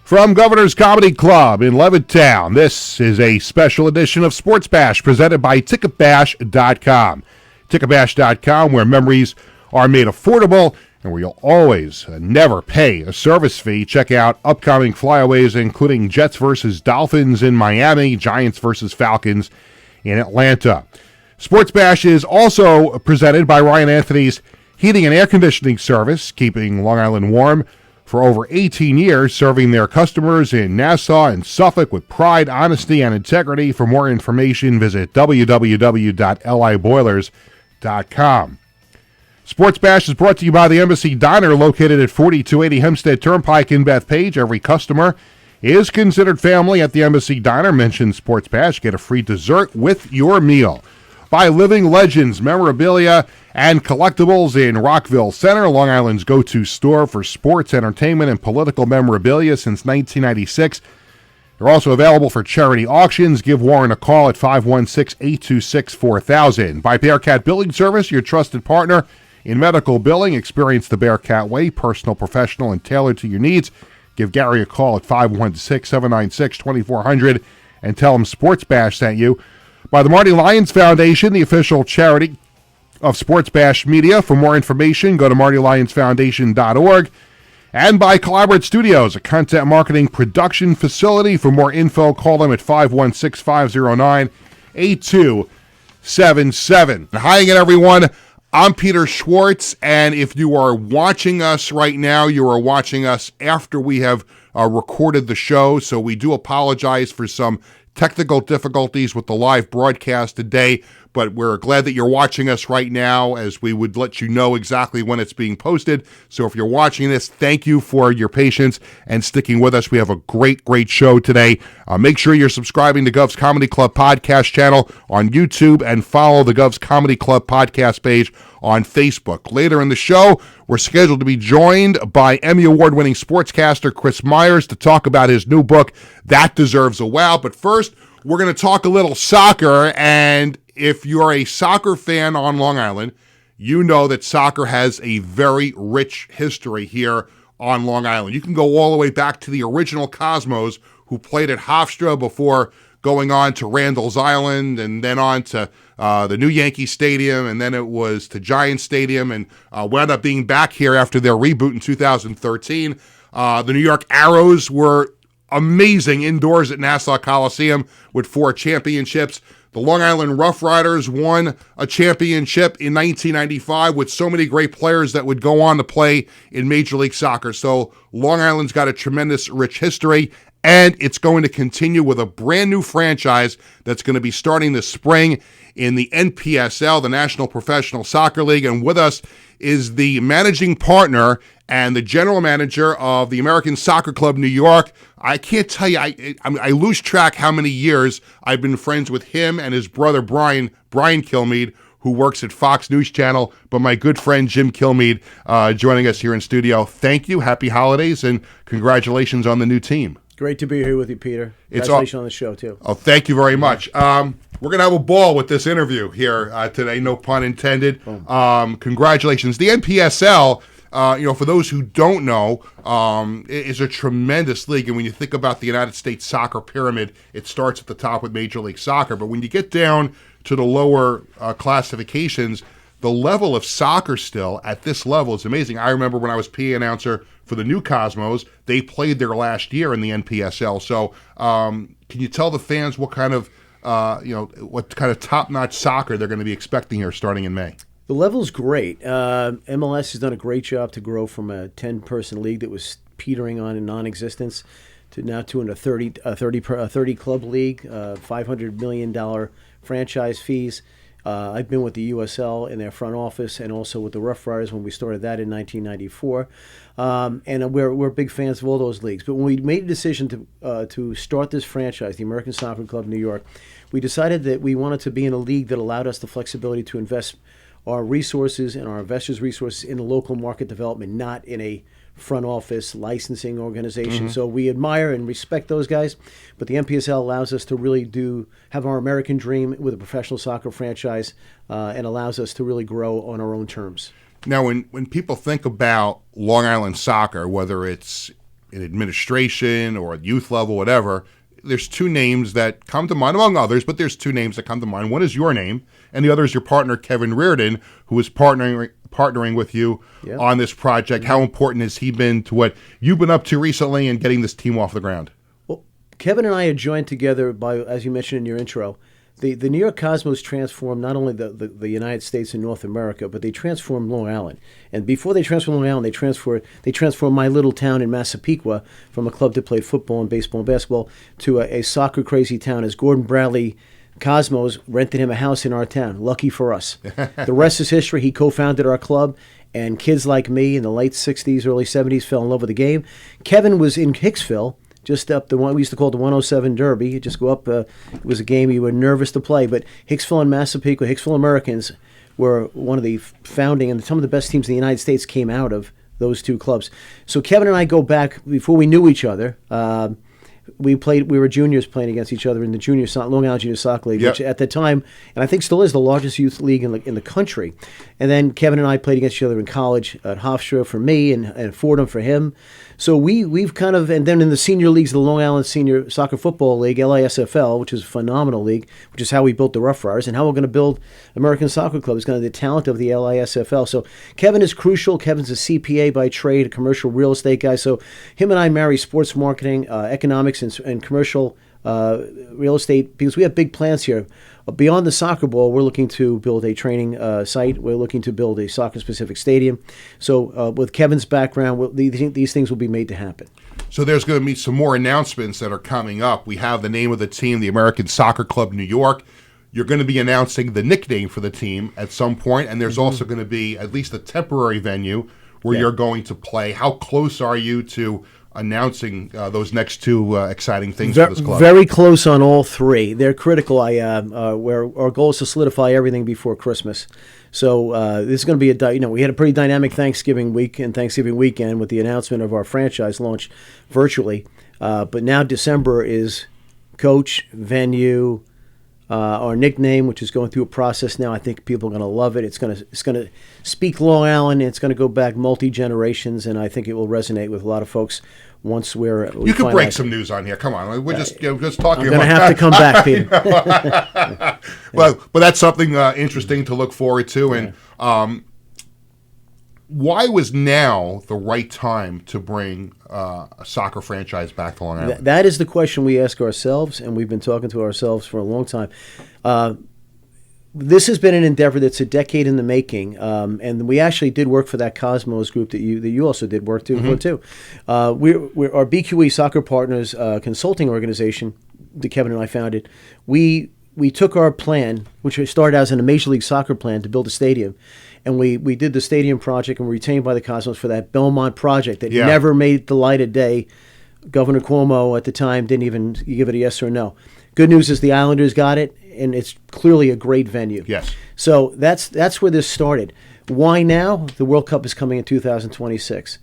From Governor's Comedy Club in Levittown, this is a special edition of Sports Bash presented by Ticketbash.com. Ticketbash.com, where memories are made affordable and where you'll always never pay a service fee. Check out upcoming flyaways, including Jets versus Dolphins in Miami, Giants versus Falcons in Atlanta. Sports Bash is also presented by Ryan Anthony's Heating and Air Conditioning Service, keeping Long Island warm for over 18 years, serving their customers in Nassau and Suffolk with pride, honesty, and integrity. For more information, visit www.liboilers.com. Sports Bash is brought to you by the Embassy Diner, located at 4280 Hempstead Turnpike in Bethpage. Every customer is considered family at the Embassy Diner. Mention Sports Bash, get a free dessert with your meal. By Living Legends, memorabilia and collectibles in Rockville Center, Long Island's go-to store for sports, entertainment, and political memorabilia since 1996. They're also available for charity auctions. Give Warren a call at 516-826-4000. By Bearcat Billing Service, your trusted partner in medical billing. Experience the Bearcat way, personal, professional, and tailored to your needs. Give Gary a call at 516-796-2400 and tell him Sports Bash sent you. By the Marty Lyons Foundation, the official charity of Sports Bash Media. For more information, go to martylyonsfoundation.org. And by Collaborate Studios, a content marketing production facility. For more info, call them at 516-509-8277. Hi again, everyone. I'm Peter Schwartz, and if you are watching us right now, you are watching us after we have recorded the show, so we do apologize for some technical difficulties with the live broadcast today, but we're glad that you're watching us right now, as we would let you know exactly when it's being posted. So if you're watching this, thank you for your patience and sticking with us. We have a great show today. Make sure you're subscribing to Govs Comedy Club podcast channel on YouTube and follow the Govs Comedy Club podcast page on Facebook. Later in the show, we're scheduled to be joined by Emmy Award-winning sportscaster Chris Myers to talk about his new book, That Deserves a Wow. But first, we're going to talk a little soccer, and if you're a soccer fan on Long Island, you know that soccer has a very rich history here on Long Island. You can go all the way back to the original Cosmos, who played at Hofstra before going on to Randall's Island, and then on to the new Yankee Stadium, and then it was to Giant Stadium, and wound up being back here after their reboot in 2013. The New York Arrows were amazing indoors at Nassau Coliseum with 4 championships. The Long Island Rough Riders won a championship in 1995 with so many great players that would go on to play in Major League Soccer. So Long Island's got a tremendous, rich history, and it's going to continue with a brand new franchise that's going to be starting this spring in the NPSL, the National Professional Soccer League. And with us is the managing partner and the general manager of the American Soccer Club New York. I can't tell you, I lose track how many years I've been friends with him and his brother Brian Kilmeade, who works at Fox News Channel, but my good friend Jim Kilmeade joining us here in studio. Thank you, happy holidays, and congratulations on the new team. Great to be here with you, Peter. Congratulations on the show, too. Oh, thank you very much. We're going to have a ball with this interview here today, no pun intended. Congratulations. The NPSL, for those who don't know, is a tremendous league. And when you think about the United States soccer pyramid, it starts at the top with Major League Soccer. But when you get down to the lower classifications, the level of soccer still at this level is amazing. I remember when I was PA announcer for the new Cosmos, they played their last year in the NPSL. So can you tell the fans what kind of top-notch soccer they're going to be expecting here starting in May? The level's great. MLS has done a great job to grow from a 10-person league that was petering on in non-existence to now to a 30-club league, $500 million franchise fees. I've been with the USL in their front office and also with the Rough Riders when we started that in 1994. And we're big fans of all those leagues. But when we made a decision to start this franchise, the American Soccer Club New York, we decided that we wanted to be in a league that allowed us the flexibility to invest our resources and our investors' resources in the local market development, not in a front office licensing organization. So we admire and respect those guys, but the NPSL allows us to really have our American dream with a professional soccer franchise and allows us to really grow on our own terms. Now, when people think about Long Island soccer, whether it's in administration or at youth level, whatever, there's two names that come to mind, among others, but there's two names that come to mind. One is your name, and the other is your partner, Kevin Reardon, who is partnering with you on this project. How important has he been to what you've been up to recently and getting this team off the ground? Well, Kevin and I had joined together by, as you mentioned in your intro, the New York Cosmos transformed not only the United States and North America, but they transformed Long Island. And before they transformed Long Island, they transformed my little town in Massapequa from a club that played football and baseball and basketball to a soccer crazy town. As Gordon Bradley Cosmos rented him a house in our town. Lucky for us. The rest is history. He co-founded our club, and kids like me in the late 60s, early 70s fell in love with the game. Kevin was in Hicksville, just up the one we used to call the 107 Derby. You just go up. It was a game you were nervous to play, but Hicksville and Massapequa, Hicksville Americans, were one of the founding, and some of the best teams in the United States came out of those two clubs. So Kevin and I go back before we knew each other. We were juniors playing against each other in the Long Island Junior Soccer League, which at the time, and I think still is, the largest youth league in the country. And then Kevin and I played against each other in college at Hofstra for me and Fordham for him. So we've kind of, and then in the senior leagues, the Long Island Senior Soccer Football League, LASFL, which is a phenomenal league, which is how we built the Rough Riders and how we're going to build American Soccer Club is going to be the talent of the LASFL. So Kevin is crucial. Kevin's a CPA by trade, a commercial real estate guy. So him and I marry sports marketing, economics, and commercial real estate, because we have big plans here. Beyond the soccer ball, we're looking to build a training site. We're looking to build a soccer-specific stadium. So with Kevin's background, these things will be made to happen. So there's going to be some more announcements that are coming up. We have the name of the team, the American Soccer Club New York. You're going to be announcing the nickname for the team at some point, and there's also going to be at least a temporary venue where you're going to play. How close are you to announcing those next two exciting things for this club? Very close on all three. They're critical. Where our goal is to solidify everything before Christmas. So this is going to be we had a pretty dynamic Thanksgiving week and Thanksgiving weekend with the announcement of our franchise launch virtually. But now December is coach, venue, our nickname, which is going through a process now. I think people are going to love it. It's going to speak Long Island. It's going to go back multi-generations, and I think it will resonate with a lot of folks once we You could break some news on here. Come on. We're just talking about... I'm going to have to come back, Peter. Well, but that's something interesting to look forward to. And why was now the right time to bring a soccer franchise back to Long Island? That is the question we ask ourselves, and we've been talking to ourselves for a long time. This has been an endeavor that's a decade in the making, and we actually did work for that Cosmos group that you also did work for too. We're our BQE Soccer Partners consulting organization that Kevin and I founded. We took our plan, which started as a Major League Soccer plan to build a stadium, and we did the stadium project and were retained by the Cosmos for that Belmont project that never made the light of day. Governor Cuomo at the time didn't even give it a yes or no. Good news is the Islanders got it, and it's clearly a great venue. Yes. So that's where this started. Why now? The World Cup is coming in 2026.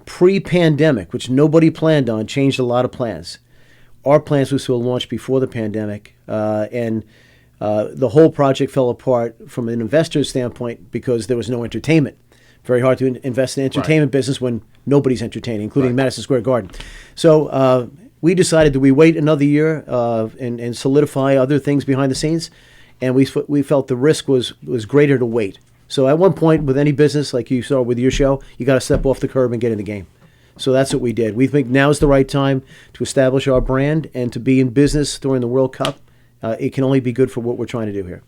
Pre-pandemic, which nobody planned on, changed a lot of plans. Our plans was to launch before the pandemic, and the whole project fell apart from an investor's standpoint because there was no entertainment. Very hard to invest in the entertainment business when nobody's entertaining, including Madison Square Garden. So we decided that we wait another year and solidify other things behind the scenes, and we felt the risk was greater to wait. So at one point with any business, like you saw with your show, you got to step off the curb and get in the game. So that's what we did. We think now is the right time to establish our brand and to be in business during the World Cup. It can only be good for what we're trying to do here.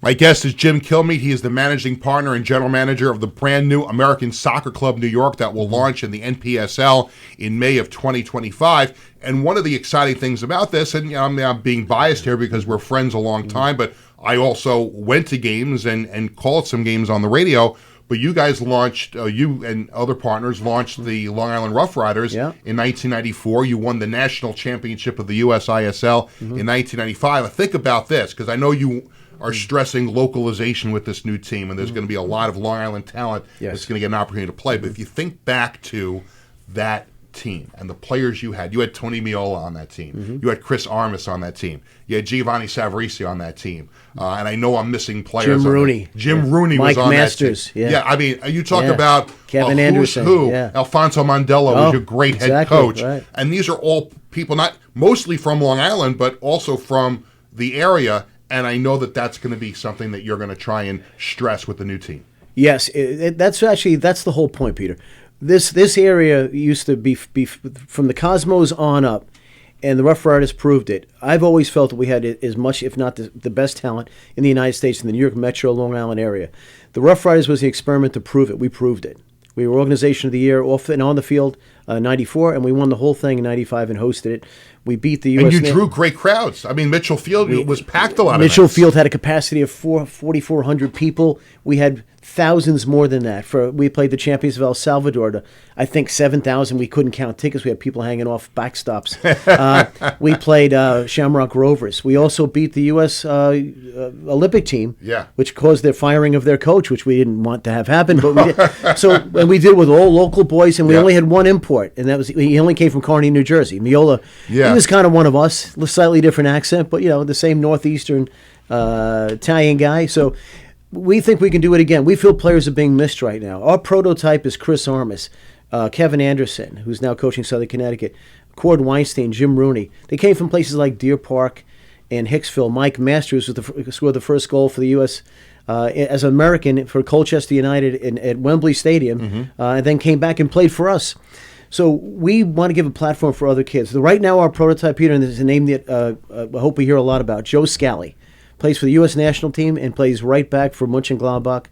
My guest is Jim Kilmeade. He is the managing partner and general manager of the brand new American Soccer Club New York that will launch in the NPSL in May of 2025. And one of the exciting things about this, and I'm being biased here because we're friends a long time, but I also went to games and called some games on the radio. But you guys launched, you and other partners launched the Long Island Rough Riders in 1994. You won the national championship of the USISL in 1995. Think about this, because I know you are stressing localization with this new team, and there's going to be a lot of Long Island talent that's going to get an opportunity to play. But if you think back to that team and the players you had Tony Miola on that team. You had Chris Armas on that team. You had Giovanni Savarese on that team. And I know I'm missing players. Jim Rooney. Jim Rooney was on Masters, that team. Yeah, I mean, you talk about Kevin who's Anderson. who. Yeah. Alfonso Mandela was your great head coach. Right. And these are all people, not mostly from Long Island, but also from the area. And I know that that's going to be something that you're going to try and stress with the new team. Yes, that's the whole point, Peter. This area used to be from the Cosmos on up, and the Rough Riders proved it. I've always felt that we had as much, if not the best talent in the United States in the New York Metro, Long Island area. The Rough Riders was the experiment to prove it. We proved it. We were Organization of the Year off and on the field, 94, and we won the whole thing in 95 and hosted it. We beat the U.S. And you drew great crowds. I mean, Mitchell Field was packed a lot of Mitchell nights. Field had a capacity of 4,400 people. We had thousands more than that. We played the champions of El Salvador to, I think, 7,000. We couldn't count tickets. We had people hanging off backstops. We played Shamrock Rovers. We also beat the U.S. Olympic team, which caused the firing of their coach, which we didn't want to have happen. But we did. And we did it with all local boys, and we only had one import, and he only came from Kearny, New Jersey. Miola, he was kind of one of us, a slightly different accent, but the same northeastern Italian guy. So we think we can do it again. We feel players are being missed right now. Our prototype is Chris Armas, Kevin Anderson, who's now coaching Southern Connecticut, Cord Weinstein, Jim Rooney. They came from places like Deer Park and Hicksville. Mike Masters scored the first goal for the U.S. As an American for Colchester United at Wembley Stadium, and then came back and played for us. So we want to give a platform for other kids. Right now, our prototype, Peter, and this is a name that I hope we hear a lot about, Joe Scally. Plays for the U.S. national team and plays right back for Mönchengladbach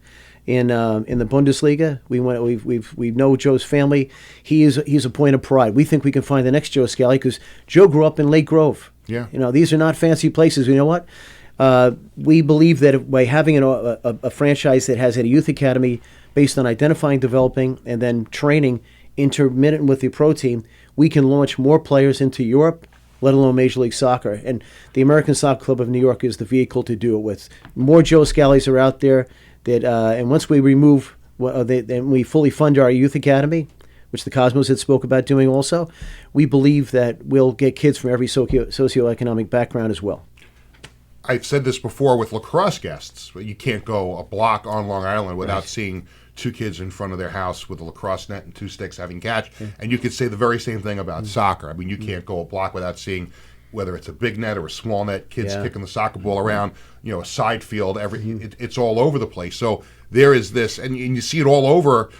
in the Bundesliga. We know Joe's family. He's a point of pride. We think we can find the next Joe Scally because Joe grew up in Lake Grove. Yeah. These are not fancy places. You know what? We believe that by having a franchise that has a youth academy based on identifying, developing, and then training intermittent with the pro team, we can launch more players into Europe, let alone Major League Soccer. And the American Soccer Club of New York is the vehicle to do it with. More Joe Scallies are out there that, and once we remove, then we fully fund our youth academy, which the Cosmos had spoke about doing also, we believe that we'll get kids from every socioeconomic background as well. I've said this before with lacrosse guests, but you can't go a block on Long Island without seeing two kids in front of their house with a lacrosse net and two sticks having catch. And you could say the very same thing about soccer. I mean, you can't go a block without seeing, whether it's a big net or a small net, kids kicking the soccer ball around, a side field, it's all over the place. So there is this, and you see it all over,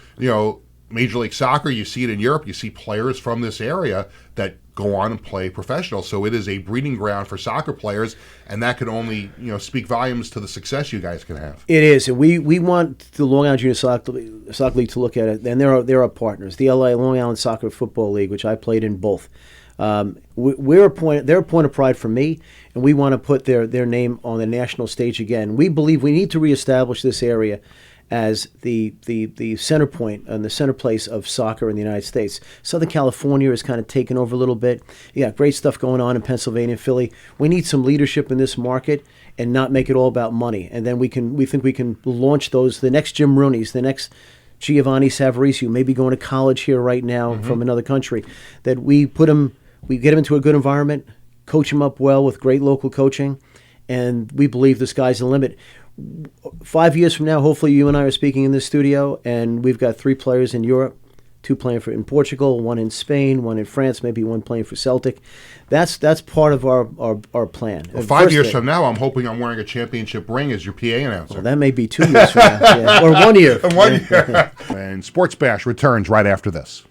Major League Soccer, you see it in Europe, you see players from this area that go on and play professional. So it is a breeding ground for soccer players, and that can only, speak volumes to the success you guys can have. It is. And we want the Long Island Junior Soccer League to look at it, and they're our partners. The LA Long Island Soccer Football League, which I played in both. They're a point of pride for me, and we want to put their name on the national stage again. We believe we need to reestablish this area as the center point and the center place of soccer in the United States. Southern California is kind of taken over a little bit. You got great stuff going on in Pennsylvania and Philly. We need some leadership in this market and not make it all about money. And then we think we can launch the next Jim Rooney's, the next Giovanni Savarese, who may be going to college here right now from another country, that we get him into a good environment, coach him up well with great local coaching, and we believe the sky's the limit. 5 years from now, hopefully you and I are speaking in this studio, and we've got 3 players in Europe, 2 playing in Portugal, 1 in Spain, 1 in France, maybe 1 playing for Celtic. That's part of our plan. Well, 5 years from now, I'm hoping I'm wearing a championship ring as your PA announcer. Well, that may be 2 years from now, or 1 year. 1 year. And Sports Bash returns right after this.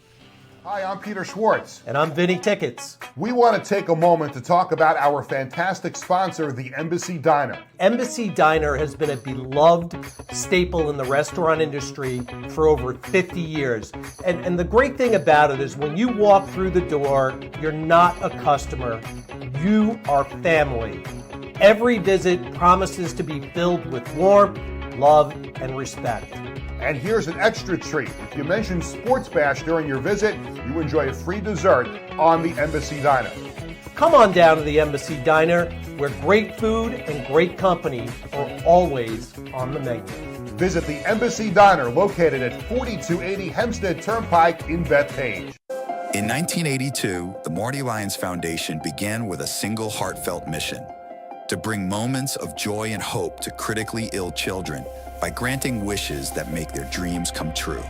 Hi, I'm Peter Schwartz. And I'm Vinny Tickets. We want to take a moment to talk about our fantastic sponsor, the Embassy Diner. Embassy Diner has been a beloved staple in the restaurant industry for over 50 years. And the great thing about it is when you walk through the door, you're not a customer, you are family. Every visit promises to be filled with warmth, love, and respect. And here's an extra treat. If you mention Sports Bash during your visit, you enjoy a free dessert on the Embassy Diner. Come on down to the Embassy Diner, where great food and great company are always on the menu. Visit the Embassy Diner, located at 4280 Hempstead Turnpike in Bethpage. In 1982, the Marty Lyons Foundation began with a single heartfelt mission: to bring moments of joy and hope to critically ill children by granting wishes that make their dreams come true.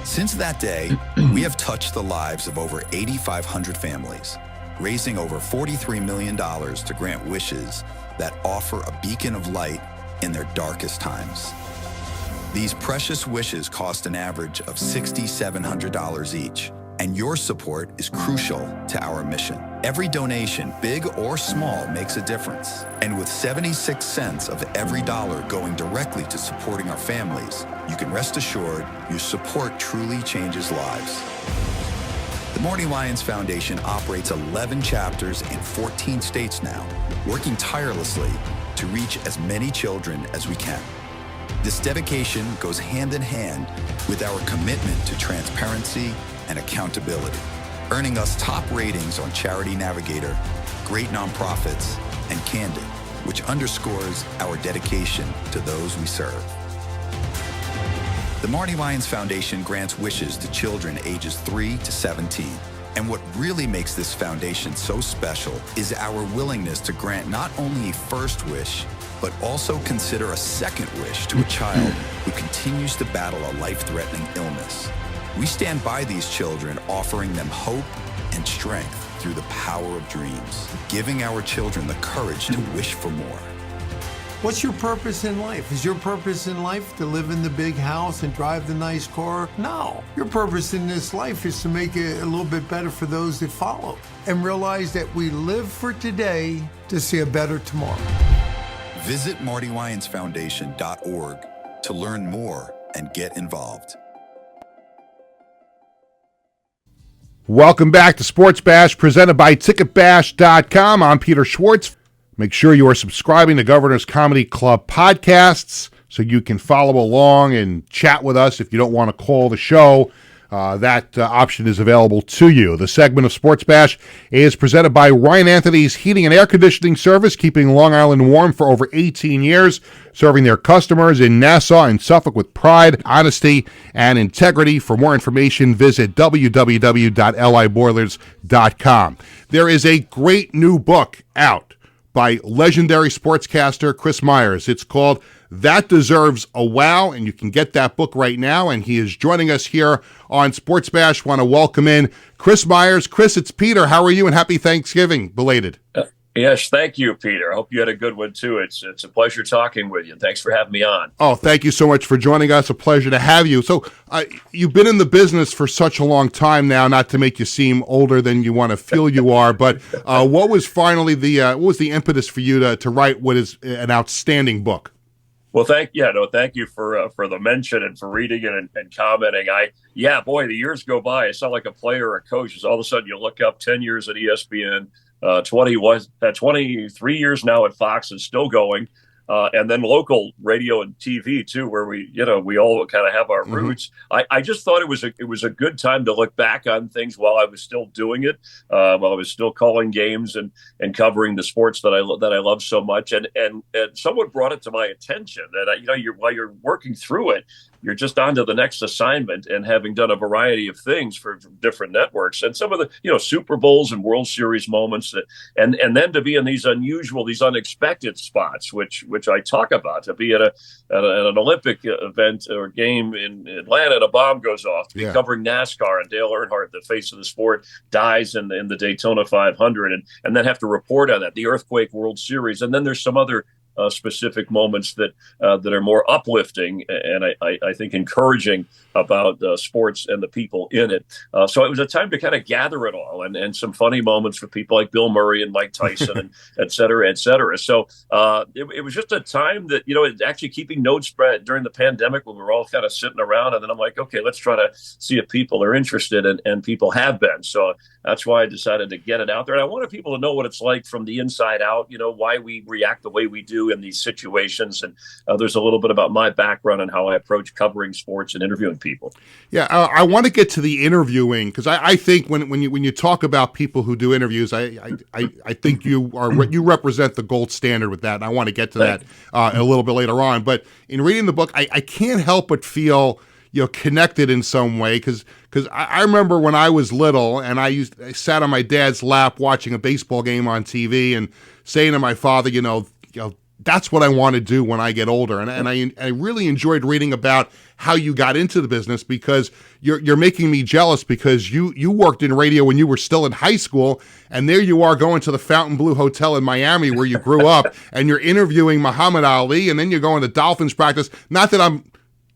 Since that day, we have touched the lives of over 8,500 families, raising over $43 million to grant wishes that offer a beacon of light in their darkest times. These precious wishes cost an average of $6,700 each, and your support is crucial to our mission. Every donation, big or small, makes a difference. And with 76 cents of every dollar going directly to supporting our families, you can rest assured your support truly changes lives. The Marty Lyons Foundation operates 11 chapters in 14 states now, working tirelessly to reach as many children as we can. This dedication goes hand in hand with our commitment to transparency and accountability, earning us top ratings on Charity Navigator, Great Nonprofits, and Candid, which underscores our dedication to those we serve. The Marty Lyons Foundation grants wishes to children ages 3 to 17. And what really makes this foundation so special is our willingness to grant not only a first wish, but also consider a second wish to a child who continues to battle a life-threatening illness. We stand by these children, offering them hope and strength through the power of dreams, giving our children the courage to wish for more. What's your purpose in life? Is your purpose in life to live in the big house and drive the nice car? No. Your purpose in this life is to make it a little bit better for those that follow and realize that we live for today to see a better tomorrow. Visit MartyLyonsFoundation.org to learn more and get involved. Welcome back to Sports Bash, presented by TicketBash.com. I'm Peter Schwartz. Make sure you are subscribing to Governor's Comedy Club podcasts so you can follow along and chat with us if you don't want to call the show. That option is available to you. The segment of Sports Bash is presented by Ryan Anthony's Heating and Air Conditioning Service, keeping Long Island warm for over 18 years, serving their customers in Nassau and Suffolk with pride, honesty, and integrity. For more information, visit www.liboilers.com. There is a great new book out by legendary sportscaster Chris Myers. It's called That Deserves a Wow, and you can get that book right now, and he is joining us here on Sports Bash. Want to welcome in Chris Myers. Chris, it's Peter. How are you, and happy Thanksgiving, belated. Yes, thank you, Peter. I hope you had a good one, too. It's a pleasure talking with you. Thanks for having me on. Oh, thank you so much for joining us. A pleasure to have you. So you've been in the business for such a long time now, not to make you seem older than you want to feel you are, but what was finally what was the impetus for you to write what is an outstanding book? Well, thank you for the mention and for reading it and commenting. The years go by. I sound like a player or a coach. As all of a sudden you look up 10 years at ESPN, 23 years now at Fox and still going, and then local radio and TV too, where we all kind of have our roots. I just thought it was a good time to look back on things while I was still doing it, while I was still calling games and covering the sports that I love so much. And someone brought it to my attention that while you're working through it, you're just on to the next assignment, and having done a variety of things for different networks and some of the, Super Bowls and World Series moments and then to be in these unusual, these unexpected spots, which I talk about, to be at an Olympic event or game in Atlanta and a bomb goes off, to be covering NASCAR and Dale Earnhardt, the face of the sport, dies in the Daytona 500 and then have to report on that, the Earthquake World Series. And then there's some other specific moments that are more uplifting and I think encouraging about sports and the people in it. So it was a time to kind of gather it all and some funny moments for people like Bill Murray and Mike Tyson and et cetera, et cetera. So it was just a time that, actually keeping notes during the pandemic when we were all kind of sitting around. And then I'm like, okay, let's try to see if people are interested, and people have been. So that's why I decided to get it out there. And I wanted people to know what it's like from the inside out, why we react the way we do in these situations. And there's a little bit about my background and how I approach covering sports and interviewing people. Yeah, I want to get to the interviewing, because I think when you talk about people who do interviews, I think you represent the gold standard with that, and I want to get to that a little bit later on. But in reading the book, I can't help but feel connected in some way, because I remember when I was little and I sat on my dad's lap watching a baseball game on TV and saying to my father, that's what I want to do when I get older. And I really enjoyed reading about how you got into the business, because you're making me jealous, because you worked in radio when you were still in high school, and there you are going to the Fontainebleau Hotel in Miami where you grew up, and you're interviewing Muhammad Ali, and then you're going to Dolphins practice. Not that I'm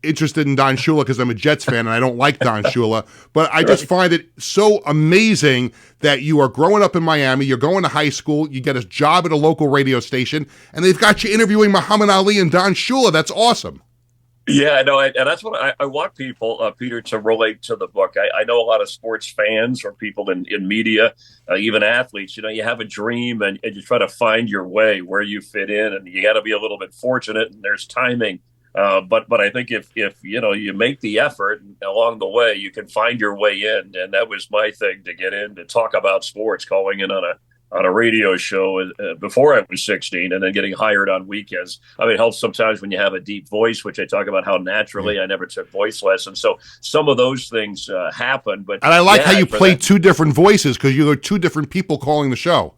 interested in Don Shula because I'm a Jets fan and I don't like Don Shula, but I just find it so amazing that you are growing up in Miami, you're going to high school, you get a job at a local radio station, and they've got you interviewing Muhammad Ali and Don Shula. That's awesome. Yeah, no, and that's what I want people, Peter, to relate to the book. I know a lot of sports fans or people in media, even athletes. You have a dream and you try to find your way where you fit in, and you got to be a little bit fortunate, and there's timing. But I think if you make the effort along the way, you can find your way in. And that was my thing, to get in to talk about sports, calling in on a radio show before I was 16, and then getting hired on weekends. I mean, it helps sometimes when you have a deep voice, which I talk about how naturally I never took voice lessons. So some of those things happen. But and I like how you played two different voices, because you were two different people calling the show.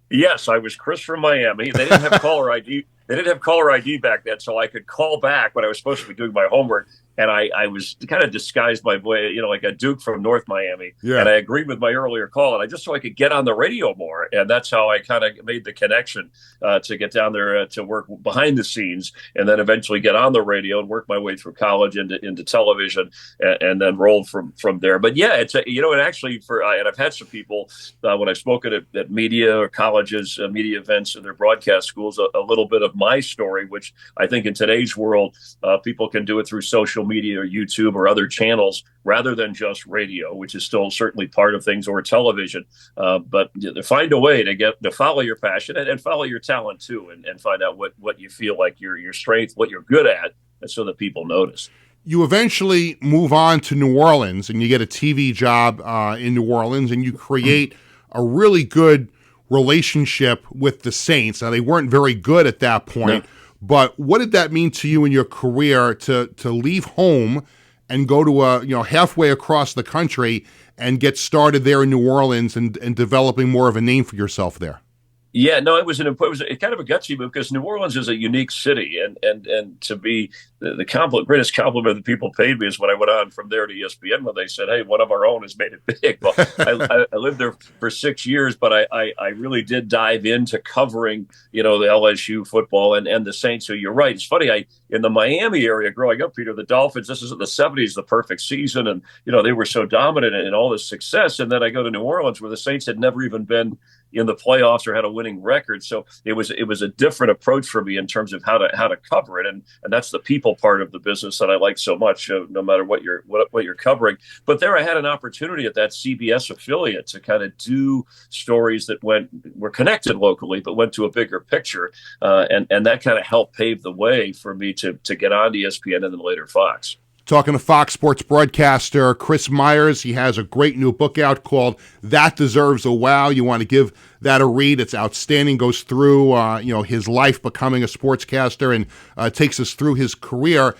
Yes, I was Chris from Miami. They didn't have caller ID. They didn't have caller ID back then, so I could call back when I was supposed to be doing my homework. And I was kind of disguised my voice, like a Duke from North Miami. Yeah. And I agreed with my earlier call, and so I could get on the radio more. And that's how I kind of made the connection to get down there to work behind the scenes, and then eventually get on the radio and work my way through college into television, and then rolled from there. But yeah, it's and actually and I've had some people when I've spoken at media or colleges, media events and their broadcast schools, a little bit of my story, which I think in today's world, people can do it through social media or YouTube or other channels rather than just radio, which is still certainly part of things, or television. But find a way to follow your passion and follow your talent too, and find out what you feel like your strength, what you're good at, so that people notice. You eventually move on to New Orleans, and you get a TV job in New Orleans, and you create a really good relationship with the Saints. Now, they weren't very good at that point. No. But what did that mean to you in your career to leave home and go to halfway across the country and get started there in New Orleans and developing more of a name for yourself there? Yeah, no, it was kind of a gutsy move, because New Orleans is a unique city, and to be the greatest compliment that people paid me is when I went on from there to ESPN, when they said, "Hey, one of our own has made it big." Well, I lived there for 6 years, but I really did dive into covering the LSU football and the Saints. So you're right. It's funny. In the Miami area growing up, Peter, the Dolphins, this is in the 70s, the perfect season, and they were so dominant in all this success. And then I go to New Orleans, where the Saints had never even been in the playoffs or had a winning record. So it was a different approach for me in terms of how to cover it, and that's the people part of the business that I like so much, no matter what you're covering. But there I had an opportunity at that CBS affiliate to kind of do stories that were connected locally, but went to a bigger picture, and that kind of helped pave the way for me to get on ESPN and then later Fox. Talking to Fox Sports broadcaster Chris Myers. He has a great new book out called That Deserves a Wow. You want to give that a read. It's outstanding. Goes through his life becoming a sportscaster, and takes us through his career.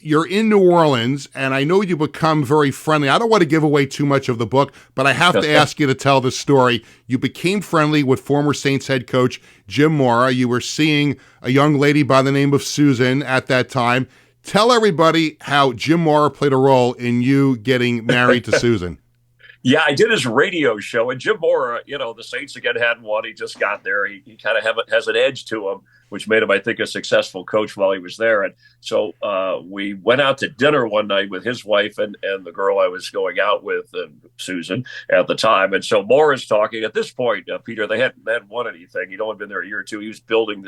You're in New Orleans, and I know you become very friendly. I don't want to give away too much of the book, but I have to ask you to tell the story. You became friendly with former Saints head coach Jim Mora. You were seeing a young lady by the name of Susan at that time. Tell everybody how Jim Mora played a role in you getting married to Susan. Yeah, I did his radio show, and Jim Mora, the Saints again hadn't won. He just got there. He kind of has an edge to him, which made him, I think, a successful coach while he was there. And so we went out to dinner one night with his wife and the girl I was going out with, Susan, at the time. And so Mora's talking. At this point, Peter, they hadn't won anything. He'd only been there a year or two. He was building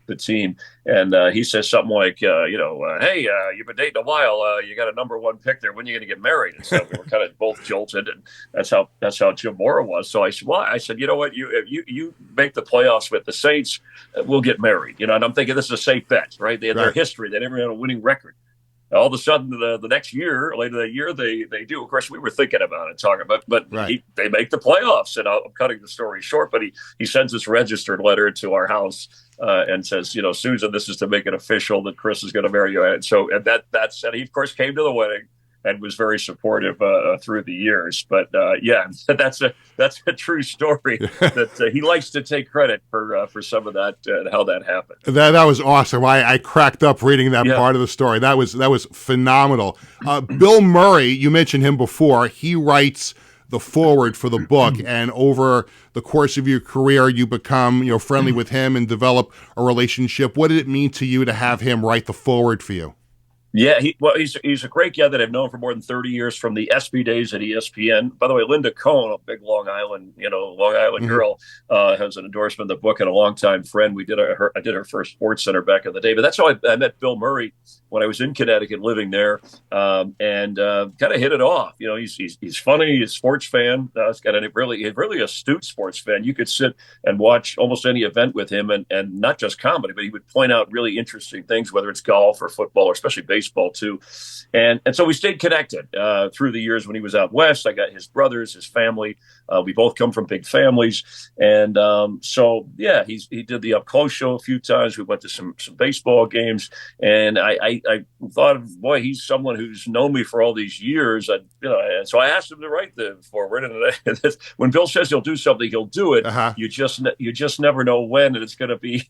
the team, and he says something like, "Hey, you've been dating a while. You got a number one pick there. When are you going to get married?" And so we were kind of both jolted, and that's how Jim Mora was. So I said, "Well," I said, "You know what? You make the playoffs with the Saints, we'll get married." And I'm thinking this is a safe bet, right? They had their history. They never had a winning record. All of a sudden, the next year, later that year, they do. Of course, we were thinking about it, talking about, but they make the playoffs. And I'm cutting the story short, but he sends this registered letter to our house and says, Susan, this is to make it official that Chris is going to marry you. And so, and that said, he of course came to the wedding. and was very supportive through the years. But yeah, that's a true story that he likes to take credit for some of that how that happened. That was awesome. I cracked up reading that part of the story. That was phenomenal. Bill Murray, you mentioned him before. He writes the foreword for the book, and over the course of your career, you become friendly with him and develop a relationship. What did it mean to you to have him write the foreword for you? Yeah, he's a great guy that I've known for more than 30 years from the SB days at ESPN. By the way, Linda Cohn, a big Long Island girl, has an endorsement of the book and a longtime friend. I did her first Sports Center back in the day. But that's how I met Bill Murray when I was in Connecticut, living there, and kind of hit it off. He's funny. He's a sports fan. He's got a really astute sports fan. You could sit and watch almost any event with him, and not just comedy, but he would point out really interesting things, whether it's golf or football, or especially baseball too. And so we stayed connected through the years. When he was out west, I got his brothers, his family. We both come from big families. And so, yeah, he did the Up Close show a few times. We went to some baseball games. And I thought, boy, he's someone who's known me for all these years. And so I asked him to write the foreword. And when Bill says he'll do something, he'll do it. You just never know when, and it's going to be,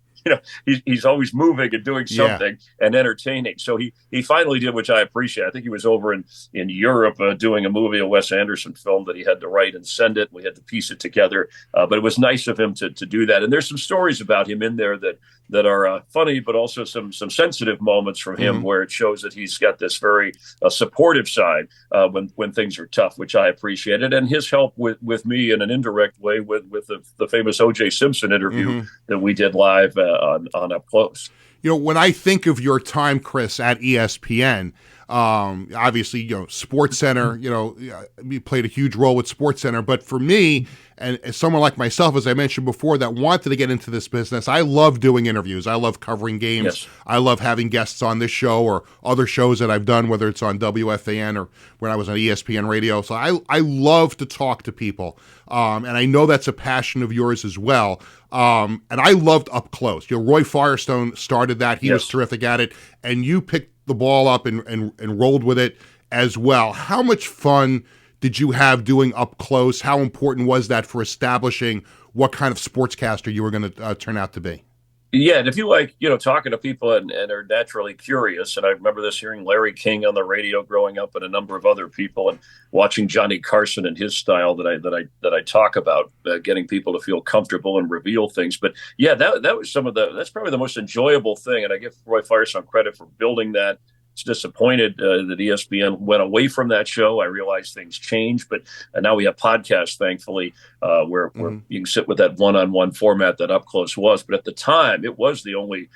he's always moving and doing something and entertaining. So he finally did, which I appreciate. I think he was over in Europe doing a movie, a Wes Anderson film that he had to write and send it. We had to piece it together. But it was nice of him to do that. And there's some stories about him in there that are funny, but also some sensitive moments from him where it shows that he's got this very supportive side when things are tough, which I appreciated. And his help with me in an indirect way with the famous O.J. Simpson interview that we did live on Up Close. When I think of your time, Chris, at ESPN, obviously, Sports Center, you played a huge role with Sports Center. But for me, and as someone like myself, as I mentioned before, that wanted to get into this business, I love doing interviews. I love covering games. Yes. I love having guests on this show or other shows that I've done, whether it's on WFAN or when I was on ESPN Radio. So I love to talk to people. And I know that's a passion of yours as well. And I loved Up Close. Roy Firestone started that. He was terrific at it. And you picked the ball up and rolled with it as well. How much fun did you have doing Up Close? How important was that for establishing what kind of sportscaster you were going to turn out to be? Yeah, and if you like, talking to people and are naturally curious, and I remember this hearing Larry King on the radio growing up, and a number of other people, and watching Johnny Carson and his style that I talk about, getting people to feel comfortable and reveal things. But yeah, that was that's probably the most enjoyable thing, and I give Roy Firestone credit for building that. It's disappointed that ESPN went away from that show. I realize things change, but now we have podcasts, thankfully, where you can sit with that one-on-one format that Up Close was. But at the time, it was the only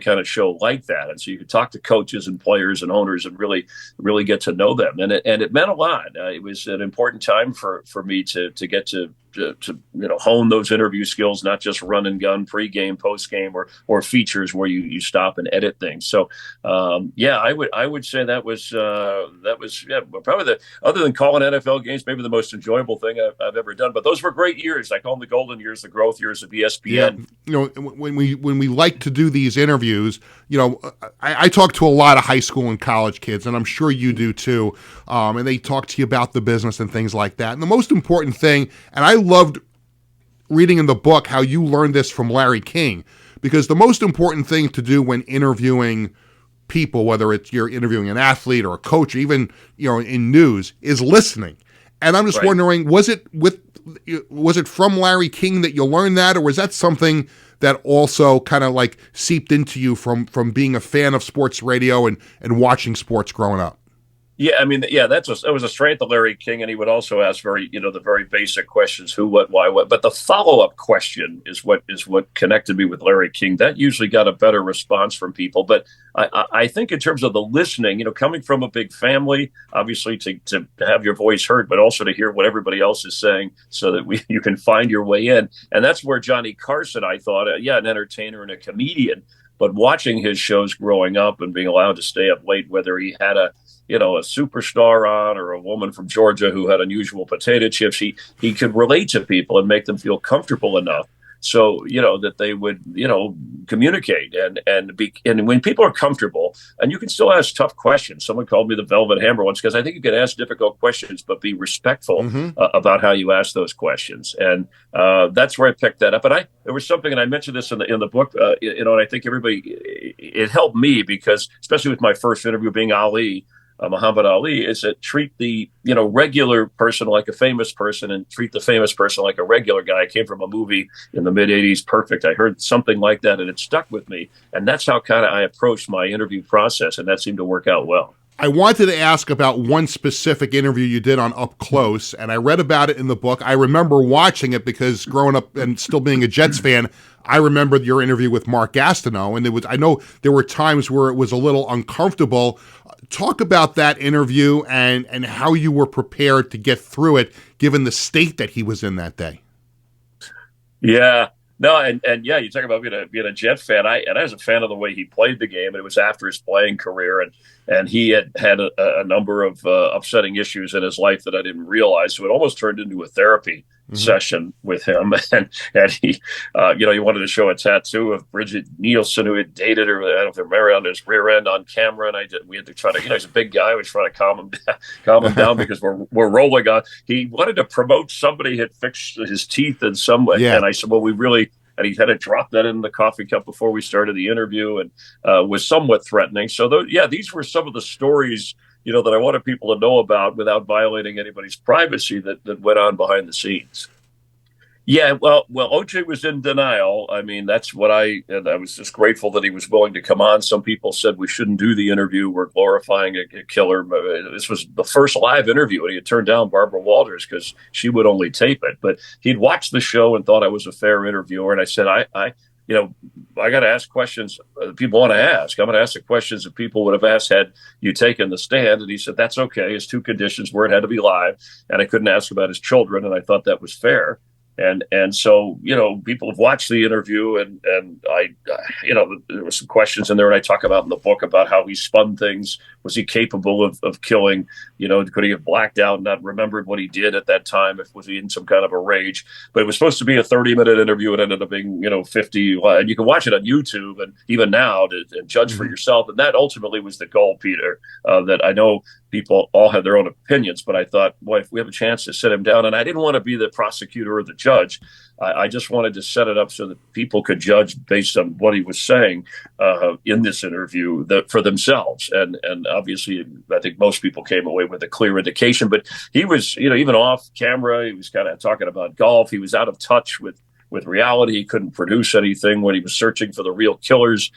kind of show like that, and so you could talk to coaches and players and owners and really get to know them, and it meant a lot. It was an important time for me to get to hone those interview skills, not just run and gun pregame, postgame, or features where you stop and edit things. So I would say that was probably other than calling NFL games, maybe the most enjoyable thing I've ever done. But those were great years. I call them the golden years, the growth years of ESPN. Yeah. When we like to do these interviews, I talk to a lot of high school and college kids, and I'm sure you do too. And they talk to you about the business and things like that. And the most important thing, and I loved reading in the book how you learned this from Larry King, because the most important thing to do when interviewing people, whether it's you're interviewing an athlete or a coach, or even in news, is listening. And I'm just wondering, was it from Larry King that you learned that, or was that something that also kind of like seeped into you from being a fan of sports radio and watching sports growing up? Yeah, I mean, that was a strength of Larry King, and he would also ask the very basic questions: who, what, why, what. But the follow-up question is what connected me with Larry King. That usually got a better response from people. But I think in terms of the listening, coming from a big family, obviously to have your voice heard, but also to hear what everybody else is saying, so that you can find your way in. And that's where Johnny Carson, I thought, an entertainer and a comedian, but watching his shows growing up and being allowed to stay up late, whether he had a superstar on or a woman from Georgia who had unusual potato chips, he could relate to people and make them feel comfortable enough so that they would communicate and when people are comfortable, and you can still ask tough questions. Someone called me the Velvet Hammer once because I think you can ask difficult questions but be respectful about how you ask those questions, and that's where I picked that up. And there was something, and I mentioned this in the book, and I think it helped me because, especially with my first interview being Muhammad Ali, is that treat the regular person like a famous person and treat the famous person like a regular guy. I came from a movie in the mid-'80s, Perfect. I heard something like that and it stuck with me, and that's how kind of I approached my interview process, and that seemed to work out well. I wanted to ask about one specific interview you did on Up Close, and I read about it in the book. I remember watching it because growing up and still being a Jets fan, I remembered your interview with Mark Gastineau, and I know there were times where it was a little uncomfortable. Talk about that interview and how you were prepared to get through it, given the state that he was in that day. Yeah. No, and yeah, you talk about being a Jet fan. I was a fan of the way he played the game, and it was after his playing career, and he had a number of upsetting issues in his life that I didn't realize. So it almost turned into a therapy session with him, and he he wanted to show a tattoo of Bridget Nielsen, who had dated her. I don't know if you remember, on his rear end on camera, and we had to try to, he's a big guy, we were trying to calm him down because we're rolling on. He wanted to promote somebody had fixed his teeth in some way, and I said, well, and he had to drop that in the coffee cup before we started the interview, and was somewhat threatening. So these were some of the stories that I wanted people to know about without violating anybody's privacy that went on behind the scenes. Yeah, well, OJ was in denial. I mean, that's what I was just grateful that he was willing to come on. Some people said we shouldn't do the interview. We're glorifying a killer. This was the first live interview, and he had turned down Barbara Walters because she would only tape it. But he'd watched the show and thought I was a fair interviewer. And I said, I got to ask questions that people want to ask. I'm going to ask the questions that people would have asked had you taken the stand. And he said, that's okay. His two conditions were it had to be live, and I couldn't ask about his children. And I thought that was fair. And so, people have watched the interview, and I there were some questions in there, and I talk about in the book about how he spun things. Was he capable of killing? Could he have blacked out and not remembered what he did at that time? Was he in some kind of a rage? But it was supposed to be a 30-minute interview. It ended up being, 50. And you can watch it on YouTube and even now to judge for yourself. And that ultimately was the goal, Peter, that I know people all have their own opinions, but I thought, boy, if we have a chance to sit him down, and I didn't want to be the prosecutor or the judge. I just wanted to set it up so that people could judge based on what he was saying in this interview for themselves. And obviously, I think most people came away with a clear indication. But he was, even off camera, he was kind of talking about golf. He was out of touch with reality. He couldn't produce anything when he was searching for the real killers,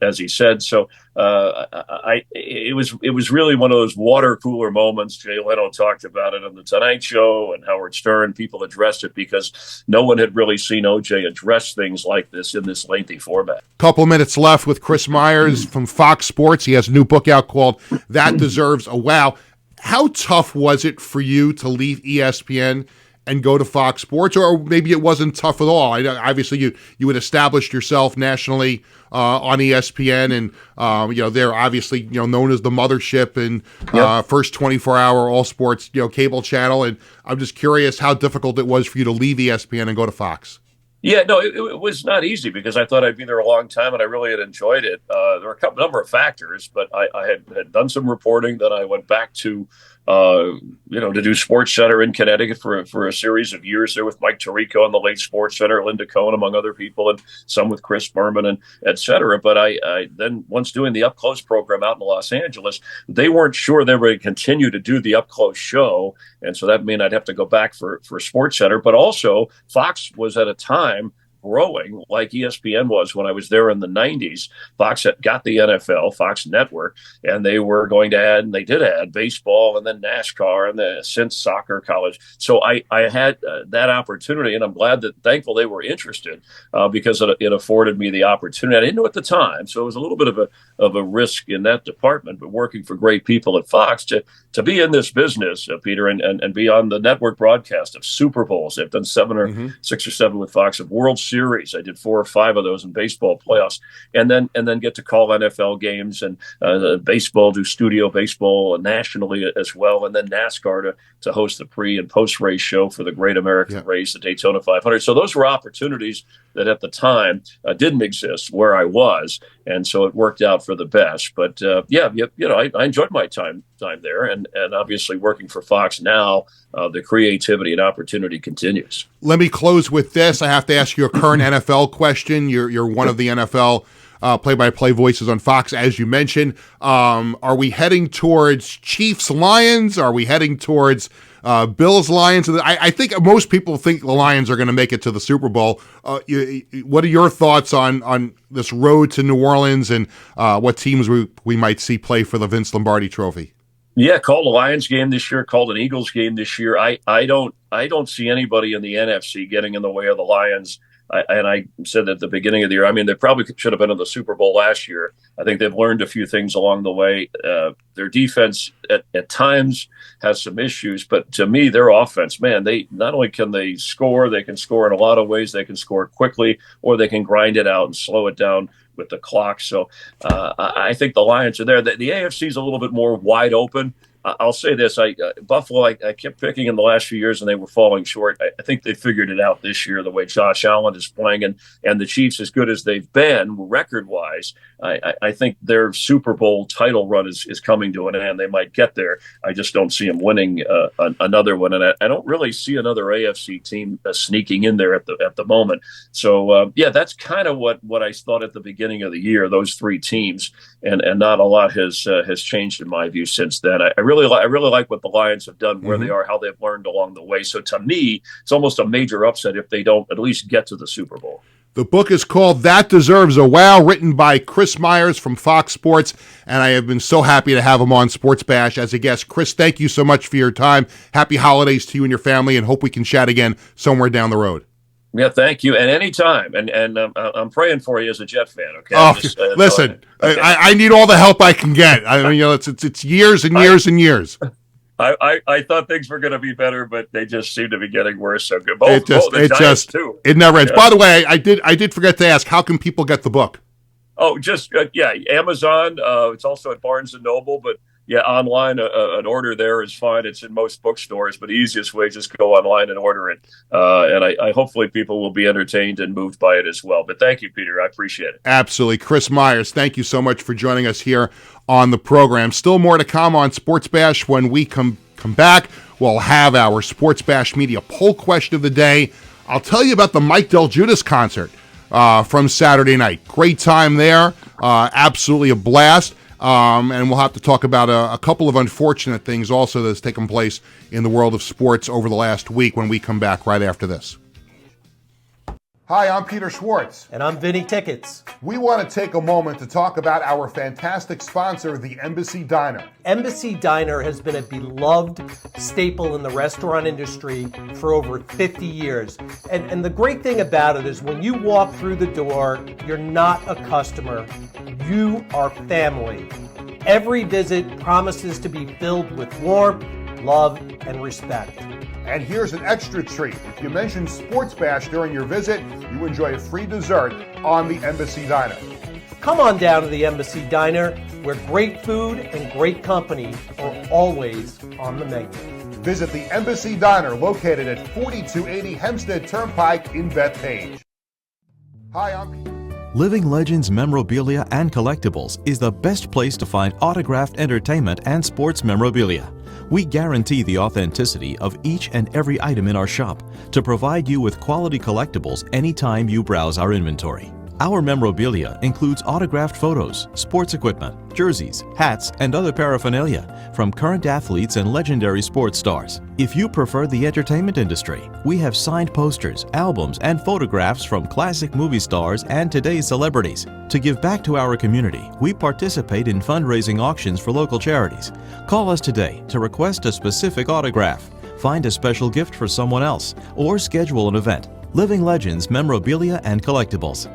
as he said. So it was really one of those water cooler moments. Jay Leno talked about it on The Tonight Show, and Howard Stern. People addressed it because no one had really seen OJ address things like this in this lengthy format. Couple minutes left with Chris Myers from Fox Sports. He has a new book out called That Deserves a Wow. How tough was it for you to leave ESPN and go to Fox Sports, or maybe it wasn't tough at all? Obviously, you had established yourself nationally on ESPN, and they're obviously known as the mothership and first 24-hour all sports cable channel. And I'm just curious how difficult it was for you to leave ESPN and go to Fox. Yeah, no, it was not easy because I thought I'd be there a long time, and I really had enjoyed it. There were a number of factors, but I had done some reporting. Then I went back to to do Sports Center in Connecticut for a series of years there with Mike Tirico on the late Sports Center, Linda Cohn, among other people, and some with Chris Berman and et cetera. But I then, once doing the Up Close program out in Los Angeles, they weren't sure they were going to continue to do the Up Close show. And so that meant I'd have to go back for Sports Center. But also, Fox was at a time growing like ESPN was when I was there in the 90s. Fox had got the NFL, Fox Network, and they were going to add, and they did add baseball and then NASCAR and then since soccer, college. So I had that opportunity, and I'm thankful they were interested because it afforded me the opportunity. I didn't know at the time, so it was a little bit of a risk in that department, but working for great people at Fox to be in this business, Peter, and be on the network broadcast of Super Bowls. They've done 6 or 7 with Fox, of World Series. I did 4 or 5 of those in baseball playoffs, and then get to call NFL games and baseball, do studio baseball nationally as well, and then NASCAR to host the pre and post race show for the Great American Race, the Daytona 500. So those were opportunities that at the time didn't exist where I was, and so it worked out for the best. But I enjoyed my time there, and obviously working for Fox now, the creativity and opportunity continues. Let me close with this. I have to ask you a current NFL question. You're one of the NFL play-by-play voices on Fox, as you mentioned. Are we heading towards Chiefs-Lions? Are we heading towards Bills-Lions? I think most people think the Lions are going to make it to the Super Bowl. What are your thoughts on this road to New Orleans and what teams we might see play for the Vince Lombardi Trophy? Yeah, called a Lions game this year, called an Eagles game this year. I don't see anybody in the NFC getting in the way of the Lions. I said at the beginning of the year, I mean, they probably should have been in the Super Bowl last year. I think they've learned a few things along the way. Their defense at times has some issues, but to me, their offense, man, they not only can they score, they can score in a lot of ways. They can score quickly, or they can grind it out and slow it down with the clock. So I think the Lions are there. The AFC is a little bit more wide open. I'll say this: Buffalo, I kept picking in the last few years, and they were falling short. I think they figured it out this year, the way Josh Allen is playing, and the Chiefs, as good as they've been record-wise, I think their Super Bowl title run is coming to an end. They might get there. I just don't see them winning another one, and I don't really see another AFC team sneaking in there at the moment. So that's kind of what I thought at the beginning of the year. Those 3 teams, and not a lot has changed in my view since then. I really like what the Lions have done, where they are, how they've learned along the way. So to me, it's almost a major upset if they don't at least get to the Super Bowl. The book is called That Deserves a Wow, written by Chris Myers from Fox Sports, and I have been so happy to have him on Sports Bash as a guest. Chris, thank you so much for your time. Happy holidays to you and your family, and hope we can chat again somewhere down the road. Yeah, thank you. And anytime. And I'm praying for you as a Jet fan, okay? Oh, listen, okay. I need all the help I can get. I mean, it's years and years and years. I thought things were going to be better, but they just seem to be getting worse. So good. It never ends. Yeah. By the way, I did forget to ask, how can people get the book? Oh, just Amazon. It's also at Barnes and Noble, but online, an order there is fine. It's in most bookstores, but the easiest way, just go online and order it. And I hopefully people will be entertained and moved by it as well. But thank you, Peter. I appreciate it. Absolutely. Chris Myers, thank you so much for joining us here on the program. Still more to come on Sports Bash. When we come back, we'll have our Sports Bash Media poll question of the day. I'll tell you about the Mike Del Giudice concert from Saturday night. Great time there. Absolutely a blast. And we'll have to talk about a couple of unfortunate things also that's taken place in the world of sports over the last week when we come back right after this. Hi, I'm Peter Schwartz. And I'm Vinny Tickets. We want to take a moment to talk about our fantastic sponsor, the Embassy Diner. Embassy Diner has been a beloved staple in the restaurant industry for over 50 years. And the great thing about it is when you walk through the door, you're not a customer, you are family. Every visit promises to be filled with warmth, love, and respect. And here's an extra treat. If you mention Sports Bash during your visit, you enjoy a free dessert on the Embassy Diner. Come on down to the Embassy Diner, where great food and great company are always on the menu. Visit the Embassy Diner, located at 4280 Hempstead Turnpike in Bethpage. Hi, I'm Living Legends Memorabilia and Collectibles is the best place to find autographed entertainment and sports memorabilia. We guarantee the authenticity of each and every item in our shop to provide you with quality collectibles anytime you browse our inventory. Our memorabilia includes autographed photos, sports equipment, jerseys, hats, and other paraphernalia from current athletes and legendary sports stars. If you prefer the entertainment industry, we have signed posters, albums, and photographs from classic movie stars and today's celebrities. To give back to our community, we participate in fundraising auctions for local charities. Call us today to request a specific autograph, find a special gift for someone else, or schedule an event. Living Legends Memorabilia and Collectibles.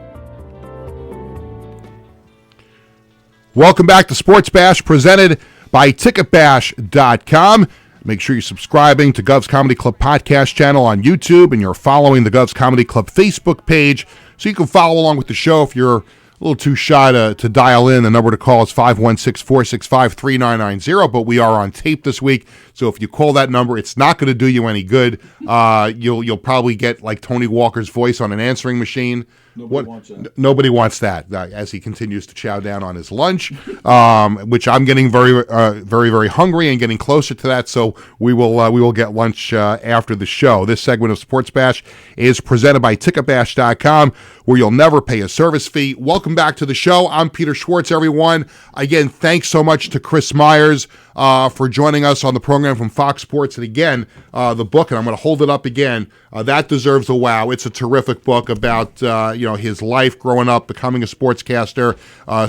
Welcome back to Sports Bash, presented by TicketBash.com. Make sure you're subscribing to Govs Comedy Club podcast channel on YouTube, and you're following the Govs Comedy Club Facebook page so you can follow along with the show. If you're a little too shy to dial in, the number to call is 516-465-3990, but we are on tape this week, so if you call that number, it's not going to do you any good. You'll probably get like Tony Walker's voice on an answering machine. Nobody wants that, as he continues to chow down on his lunch, which I'm getting very, very hungry and getting closer to that. So we will get lunch after the show. This segment of Sports Bash is presented by Ticketbash.com, where you'll never pay a service fee. Welcome back to the show. I'm Peter Schwartz, everyone. Again, thanks so much to Chris Myers for joining us on the program from Fox Sports. And again, the book, and I'm going to hold it up again, That Deserves a Wow. It's a terrific book about his life growing up, becoming a sportscaster,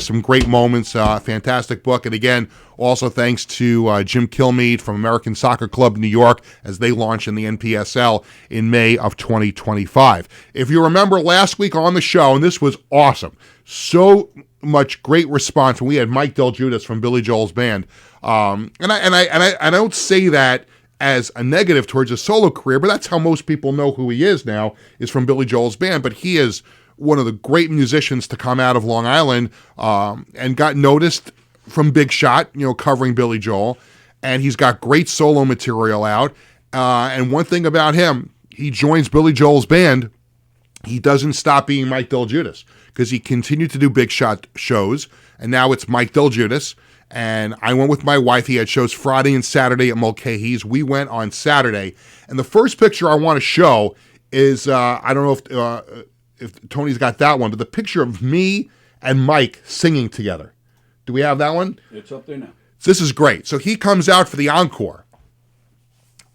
some great moments, fantastic book. And again, also thanks to Jim Kilmeade from American Soccer Club New York as they launch in the NPSL in May of 2025. If you remember last week on the show, and this was awesome, so much great response when we had Mike Del Giudice from Billy Joel's band. And I don't say that as a negative towards his solo career, but that's how most people know who he is now, is from Billy Joel's band. But he is one of the great musicians to come out of Long Island, and got noticed from Big Shot, covering Billy Joel. And he's got great solo material out. And one thing about him, he joins Billy Joel's band. He doesn't stop being Mike Del Giudice, because he continued to do Big Shot shows, and now it's Mike Del Giudice. And I went with my wife. He had shows Friday and Saturday at Mulcahy's. We went on Saturday. And the first picture I want to show is, I don't know if Tony's got that one, but the picture of me and Mike singing together. Do we have that one? It's up there now. This is great. So he comes out for the encore.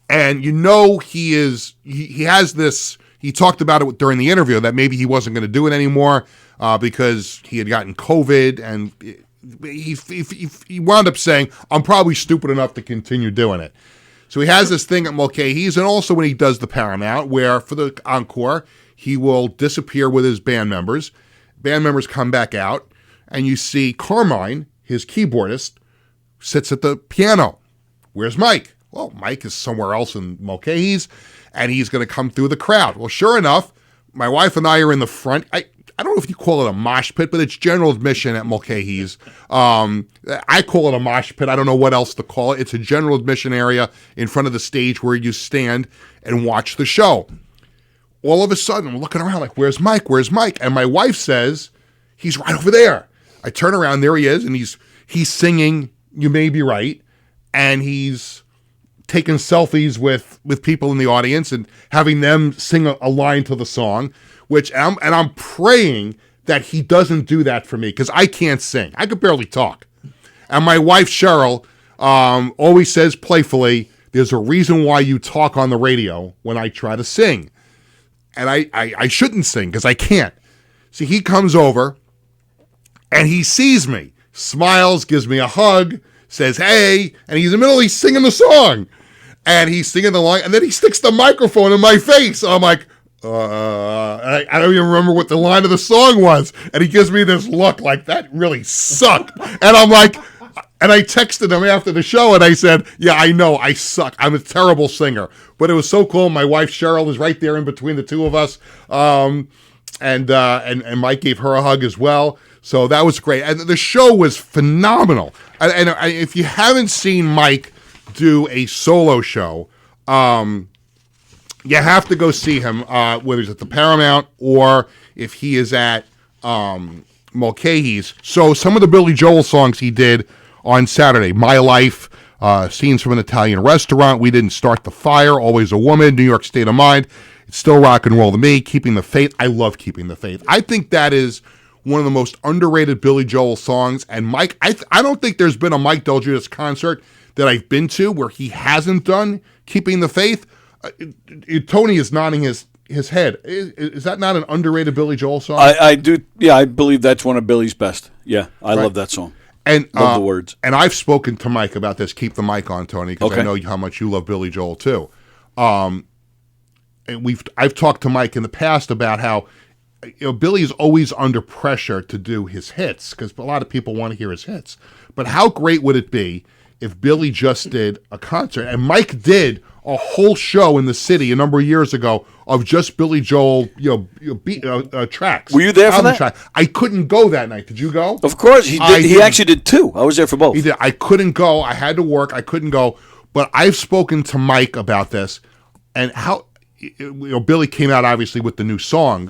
And he has this, he talked about it during the interview that maybe he wasn't going to do it anymore because he had gotten COVID, and he wound up saying, I'm probably stupid enough to continue doing it. So he has this thing at Mulcahy's, and also when he does the Paramount, where for the encore, he will disappear with his band members. Band members come back out, and you see Carmine, his keyboardist, sits at the piano. Where's Mike? Well, Mike is somewhere else in Mulcahy's, and he's going to come through the crowd. Well, sure enough, my wife and I are in the front. I don't know if you call it a mosh pit, but it's general admission at Mulcahy's. I call it a mosh pit. I don't know what else to call it. It's a general admission area in front of the stage where you stand and watch the show. All of a sudden, I'm looking around like, where's Mike? Where's Mike? And my wife says, he's right over there. I turn around, there he is, and he's singing You May Be Right, and he's taking selfies with people in the audience and having them sing a line to the song, and I'm praying that he doesn't do that for me, because I can't sing. I could barely talk. And my wife, Cheryl, always says playfully, there's a reason why you talk on the radio when I try to sing. And I shouldn't sing because I can't. See, he comes over and he sees me, smiles, gives me a hug, says, hey, and he's in the middle, he's singing the song. And he's singing the line, and then he sticks the microphone in my face. I'm like, I don't even remember what the line of the song was. And he gives me this look like, that really sucked. And I'm like, and I texted him after the show, and I said, yeah, I know, I suck. I'm a terrible singer. But it was so cool. My wife, Cheryl, is right there in between the two of us. And Mike gave her a hug as well. So that was great. And the show was phenomenal. And if you haven't seen Mike do a solo show, you have to go see him, whether he's at the Paramount or if he is at Mulcahy's. So some of the Billy Joel songs he did on Saturday, My Life, Scenes from an Italian Restaurant, We Didn't Start the Fire, Always a Woman, New York State of Mind, It's Still Rock and Roll to Me, Keeping the Faith. I love Keeping the Faith. I think that is one of the most underrated Billy Joel songs. And Mike, I don't think there's been a Mike Del Giudice concert that I've been to where he hasn't done Keeping the Faith. Tony is nodding his head. Is that not an underrated Billy Joel song? I do. Yeah, I believe that's one of Billy's best. Yeah, I love that song. And love the words. And I've spoken to Mike about this. Keep the mic on, Tony, because I know how much you love Billy Joel too. And I've talked to Mike in the past about how Billy is always under pressure to do his hits because a lot of people want to hear his hits. But how great would it be if Billy just did a concert, and Mike did a whole show in the city a number of years ago of just Billy Joel, tracks. Were you there for that? Tracks. I couldn't go that night. Did you go? Of course, he did. He actually did two. I was there for both. He did. I couldn't go. I had to work. I couldn't go. But I've spoken to Mike about this, and how Billy came out obviously with the new song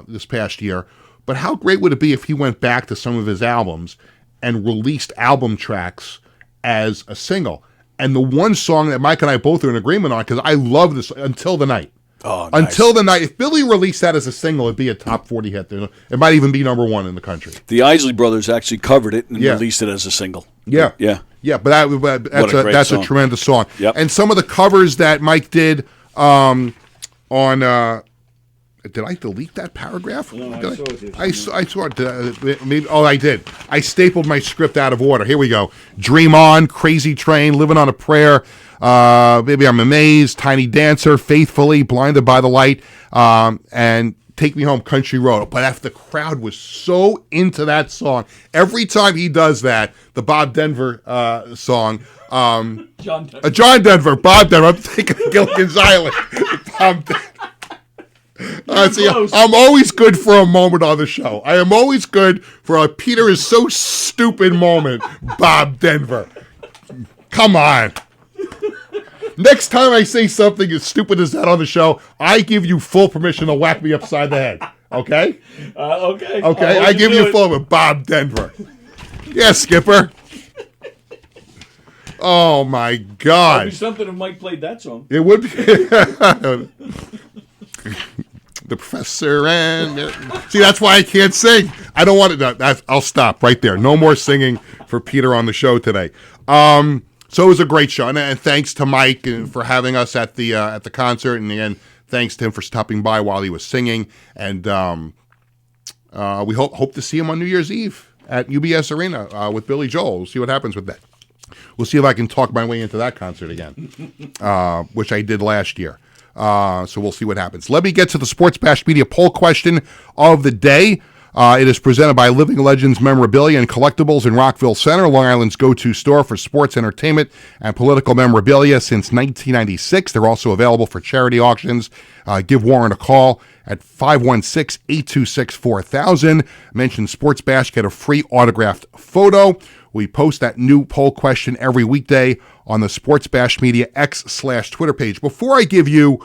this past year. But how great would it be if he went back to some of his albums and released album tracks as a single? And the one song that Mike and I both are in agreement on, because I love this, Until the Night. Oh, nice. Until the Night. If Billy released that as a single, it'd be a top 40 hit. It might even be number one in the country. The Isley Brothers actually covered it and released it as a single. Yeah. Yeah. Yeah, but that's a tremendous song. Yep. And some of the covers that Mike did on... did I delete that paragraph? No, I saw it. Maybe. Oh, I did. I stapled my script out of order. Here we go. Dream On, Crazy Train, Living on a Prayer, Baby I'm Amazed, Tiny Dancer, Faithfully, Blinded by the Light, and Take Me Home, Country Road. But after the crowd was so into that song, every time he does that, the Bob Denver song, John Denver, Bob Denver, I'm thinking of Gilligan's Island. Bob Denver. I'm always good for a moment on the show. I am always good for a Peter is so stupid moment. Bob Denver. Come on. Next time I say something as stupid as that on the show, I give you full permission to whack me upside the head. Okay? Okay. Okay, I give you full with Bob Denver. Yeah, Skipper. Oh, my God. It'd be something if Mike played that song. It would be. The professor and... See, that's why I can't sing. I don't want to... I'll stop right there. No more singing for Peter on the show today. So it was a great show. And thanks to Mike for having us at the concert. And again, thanks to him for stopping by while he was singing. And we hope to see him on New Year's Eve at UBS Arena with Billy Joel. We'll see what happens with that. We'll see if I can talk my way into that concert again, which I did last year. So we'll see what happens. Let me get to the Sports Bash Media poll question of the day. It is presented by Living Legends Memorabilia and Collectibles in Rockville Center, Long Island's go-to store for sports, entertainment, and political memorabilia since 1996. They're also available for charity auctions. Give Warren a call at 516-826-4000. Mention Sports Bash, get a free autographed photo. We post that new poll question every weekday on the Sports Bash Media X/Twitter page. Before I give you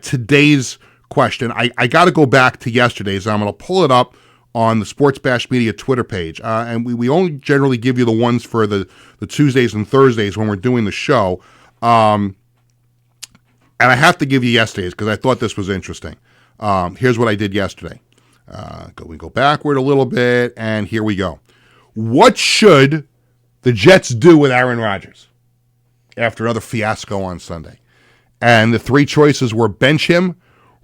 today's question, I got to go back to yesterday's. I'm going to pull it up on the Sports Bash Media Twitter page. And we only generally give you the ones for the Tuesdays and Thursdays when we're doing the show. And I have to give you yesterday's because I thought this was interesting. Here's what I did yesterday. We go backward a little bit, and here we go. What should the Jets do with Aaron Rodgers after another fiasco on Sunday? And the three choices were bench him,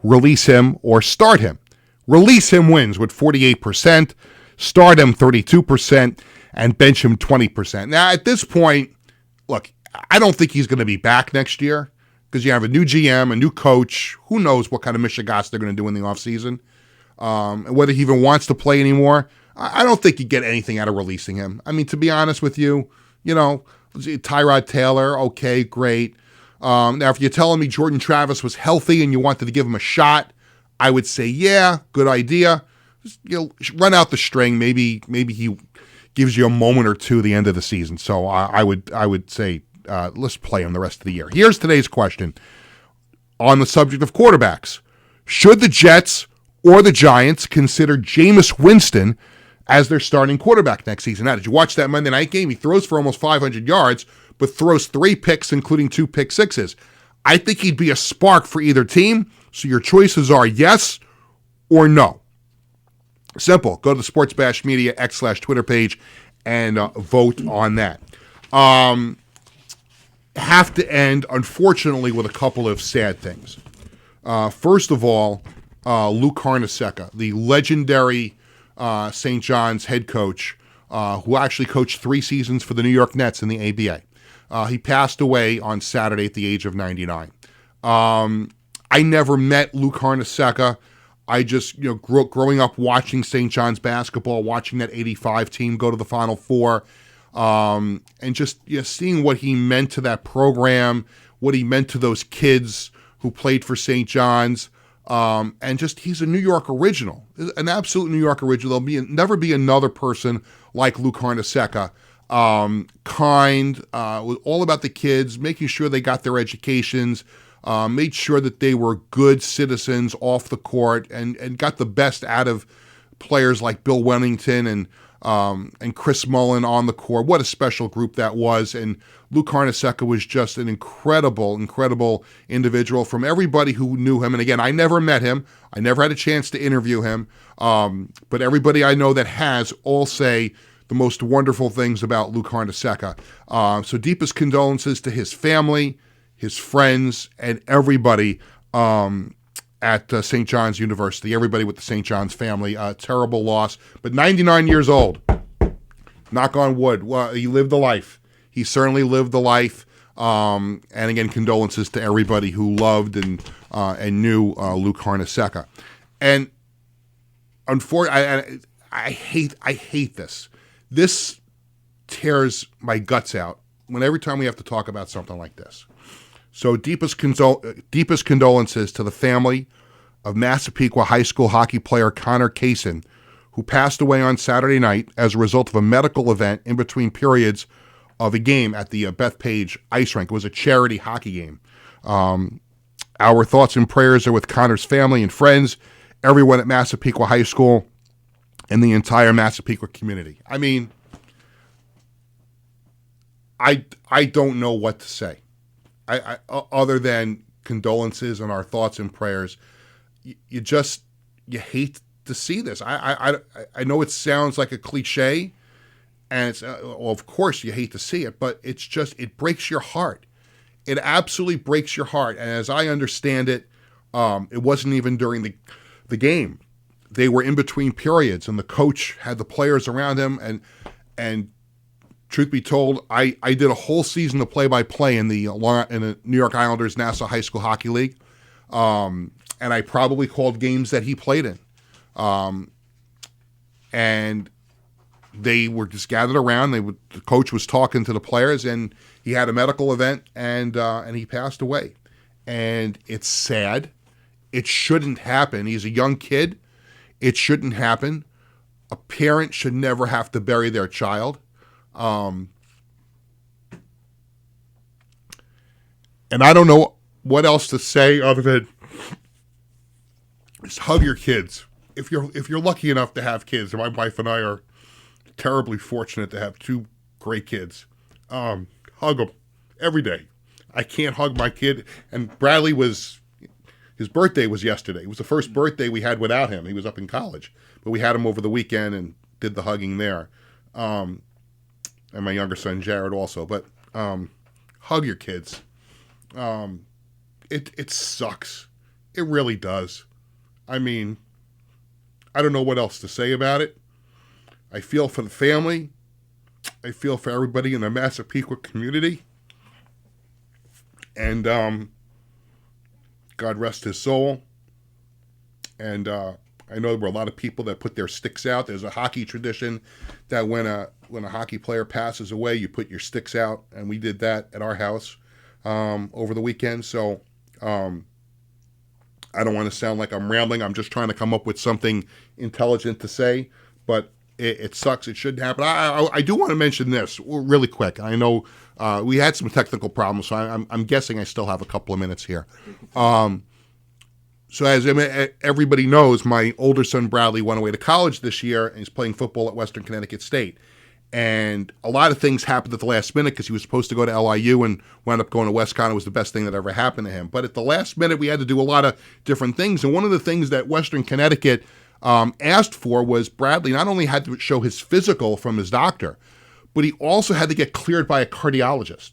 release him, or start him. Release him wins with 48%, start him 32%, and bench him 20%. Now, at this point, look, I don't think he's going to be back next year because you have a new GM, a new coach. Who knows what kind of Michigas they're going to do in the offseason, and whether he even wants to play anymore. I don't think you get anything out of releasing him. I mean, to be honest with you, Tyrod Taylor, okay, great. Now, if you're telling me Jordan Travis was healthy and you wanted to give him a shot, I would say, yeah, good idea. Just, run out the string. Maybe he gives you a moment or two at the end of the season. So I would say let's play him the rest of the year. Here's today's question on the subject of quarterbacks. Should the Jets or the Giants consider Jameis Winston as their starting quarterback next season? Now, did you watch that Monday night game? He throws for almost 500 yards, but throws 3 picks, including 2 pick sixes. I think he'd be a spark for either team. So your choices are yes or no. Simple. Go to the Sports Bash Media X/Twitter page and vote on that. Have to end, unfortunately, with a couple of sad things. First of all, Luke Hornacek, the legendary St. John's head coach, who actually coached 3 seasons for the New York Nets in the ABA. He passed away on Saturday at the age of 99. I never met Luke Hornacek. I just, growing up watching St. John's basketball, watching that 85 team go to the Final Four, and just seeing what he meant to that program, what he meant to those kids who played for St. John's, and just he's a New York original, an absolute New York original. There'll never be another person like Luke Hornacek. Kind, was all about the kids, making sure they got their educations, made sure that they were good citizens off the court, and got the best out of players like Bill Wennington and Chris Mullen on the court. What a special group that was. And Luke Hornacek was just an incredible individual from everybody who knew him. And again, I never met him. I never had a chance to interview him. But everybody I know that has all say the most wonderful things about Luke Hornacek. So deepest condolences to his family, his friends, and everybody at St. John's University, everybody with the St. John's family. Terrible loss, but 99 years old. Knock on wood. Well, he lived the life. He certainly lived the life. And again, condolences to everybody who loved and knew Luke Hornacek. And unfortunately, I hate this. This tears my guts out every time we have to talk about something like this. So deepest condolences to the family of Massapequa High School hockey player Connor Kaysen, who passed away on Saturday night as a result of a medical event in between periods of a game at the Bethpage ice rink. It was a charity hockey game. Our thoughts and prayers are with Connor's family and friends, everyone at Massapequa High School, and the entire Massapequa community. I mean, I don't know what to say. I other than condolences and our thoughts and prayers. You hate to see this. I know it sounds like a cliche, and it's well, of course you hate to see it, but it breaks your heart. It absolutely breaks your heart. And as I understand it, it wasn't even during the game. They were in between periods, and the coach had the players around him. And truth be told, I did a whole season of play-by-play in the New York Islanders Nassau High School Hockey League, and I probably called games that he played in. And they were just gathered around. The coach was talking to the players, and he had a medical event, and he passed away. And it's sad. It shouldn't happen. He's a young kid. It shouldn't happen. A parent should never have to bury their child. And I don't know what else to say other than just hug your kids. If you're lucky enough to have kids, and my wife and I are terribly fortunate to have two great kids, hug them every day. I can't hug my kid. And Bradley his birthday was yesterday. It was the first birthday we had without him. He was up in college, but we had him over the weekend and did the hugging there. And my younger son, Jared, also. But hug your kids. It sucks. It really does. I mean, I don't know what else to say about it. I feel for the family. I feel for everybody in the Massapequa community. And God rest his soul. And I know there were a lot of people that put their sticks out. There's a hockey tradition that when a hockey player passes away, you put your sticks out, and we did that at our house over the weekend. So I don't want to sound like I'm rambling. I'm just trying to come up with something intelligent to say, but it sucks. It shouldn't happen. I do want to mention this really quick. I know we had some technical problems, so I'm guessing I still have a couple of minutes here. So as everybody knows, my older son Bradley went away to college this year, and he's playing football at Western Connecticut State. And a lot of things happened at the last minute because he was supposed to go to LIU and wound up going to WestCon. It was the best thing that ever happened to him. But at the last minute, we had to do a lot of different things. And one of the things that Western Connecticut asked for was Bradley not only had to show his physical from his doctor, but he also had to get cleared by a cardiologist.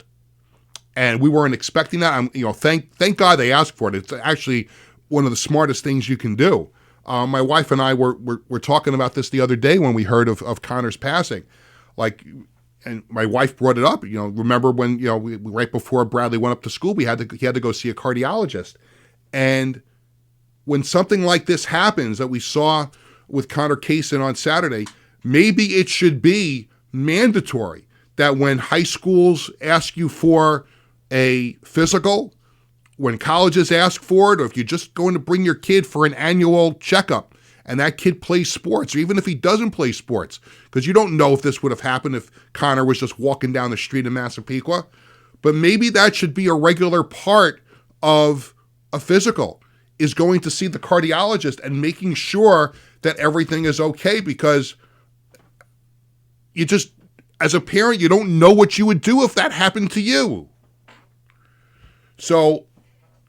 And we weren't expecting that. Thank God they asked for it. It's actually one of the smartest things you can do. My wife and I were talking about this the other day when we heard of Connor's passing. And my wife brought it up. Remember when right before Bradley went up to school, he had to go see a cardiologist. And when something like this happens that we saw with Connor Kaysen on Saturday, maybe it should be mandatory that when high schools ask you for a physical, when colleges ask for it, or if you're just going to bring your kid for an annual checkup and that kid plays sports, or even if he doesn't play sports, because you don't know if this would have happened if Connor was just walking down the street in Massapequa, but maybe that should be a regular part of a physical, is going to see the cardiologist and making sure that everything is okay, because you just, as a parent, you don't know what you would do if that happened to you. So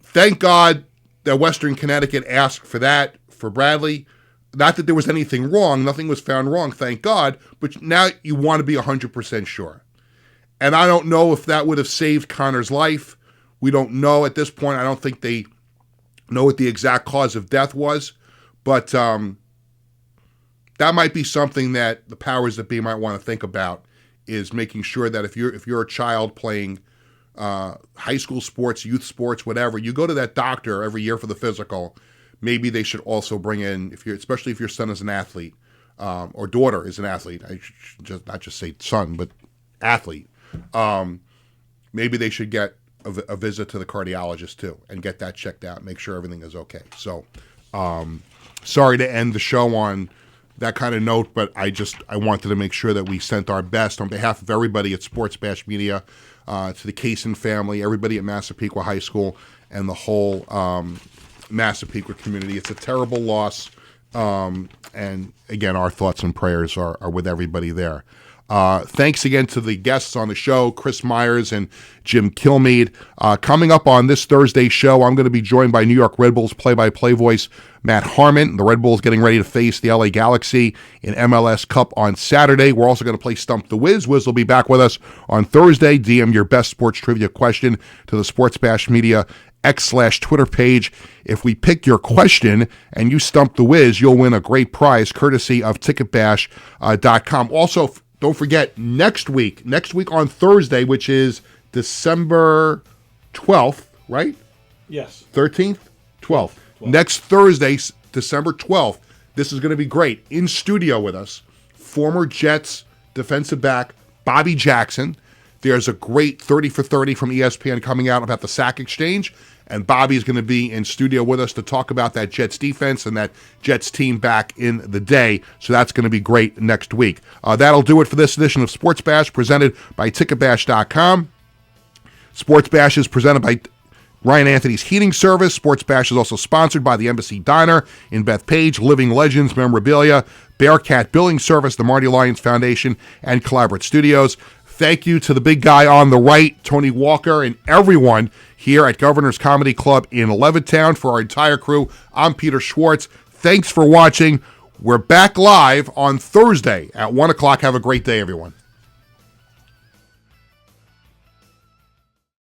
thank God that Western Connecticut asked for that for Bradley. Not that there was anything wrong. Nothing was found wrong, thank God. But now you want to be 100% sure. And I don't know if that would have saved Connor's life. We don't know at this point. I don't think they know what the exact cause of death was. But that might be something that the powers that be might want to think about, is making sure that if you're a child playing high school sports, youth sports, whatever, you go to that doctor every year for the physical. Maybe they should also bring in, especially if your son is an athlete, or daughter is an athlete. I should not just say son, but athlete. Maybe they should get a visit to the cardiologist too and get that checked out, make sure everything is okay. So, sorry to end the show on that kind of note, but I wanted to make sure that we sent our best on behalf of everybody at Sports Bash Media, to the Kaysen family, everybody at Massapequa High School, and the whole Massapequa community. It's a terrible loss, and again, our thoughts and prayers are with everybody there. Thanks again to the guests on the show, Chris Myers and Jim Kilmeade. Coming up on this Thursday's show, I'm going to be joined by New York Red Bulls play-by-play voice Matt Harmon. The Red Bulls getting ready to face the LA Galaxy in MLS Cup on Saturday. We're also going to play Stump the Wiz. Wiz will be back with us on Thursday. DM your best sports trivia question to the Sports Bash Media X/Twitter page. If we pick your question and you stump the Wiz, you'll win a great prize courtesy of ticketbash.com. Also, don't forget, next week on Thursday, which is December 12th, right? Yes. 13th? 12th. Next Thursday, December 12th, this is going to be great. In studio with us, former Jets defensive back Bobby Jackson. There's a great 30 for 30 from ESPN coming out about the sack exchange, and Bobby's going to be in studio with us to talk about that Jets defense and that Jets team back in the day. So that's going to be great next week. That'll do it for this edition of Sports Bash, presented by Ticketbash.com. Sports Bash is presented by Ryan Anthony's Heating Service. Sports Bash is also sponsored by the Embassy Diner in Bethpage, Living Legends Memorabilia, Bearcat Billing Service, the Marty Lyons Foundation, and Collaborate Studios. Thank you to the big guy on the right, Tony Walker, and everyone here at Governor's Comedy Club in Levittown. For our entire crew, I'm Peter Schwartz. Thanks for watching. We're back live on Thursday at 1 o'clock. Have a great day, everyone.